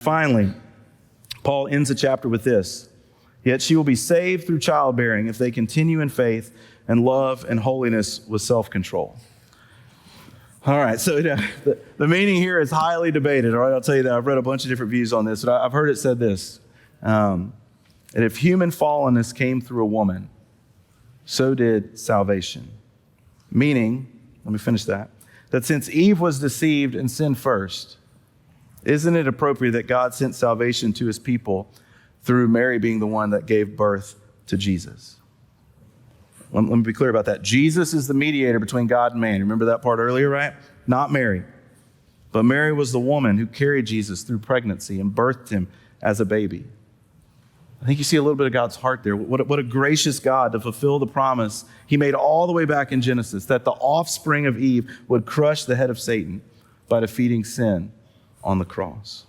Finally, Paul ends the chapter with this. Yet she will be saved through childbearing if they continue in faith and love and holiness with self-control. All right, so the meaning here is highly debated. All right, I'll tell you that. I've read a bunch of different views on this, but I've heard it said this. And if human fallenness came through a woman, so did salvation. Meaning, let me finish that since Eve was deceived and sinned first, isn't it appropriate that God sent salvation to his people through Mary being the one that gave birth to Jesus? Let me be clear about that. Jesus is the mediator between God and man. Remember that part earlier, right? Not Mary. But Mary was the woman who carried Jesus through pregnancy and birthed him as a baby. I think you see a little bit of God's heart there. What a gracious God to fulfill the promise he made all the way back in Genesis, that the offspring of Eve would crush the head of Satan by defeating sin on the cross.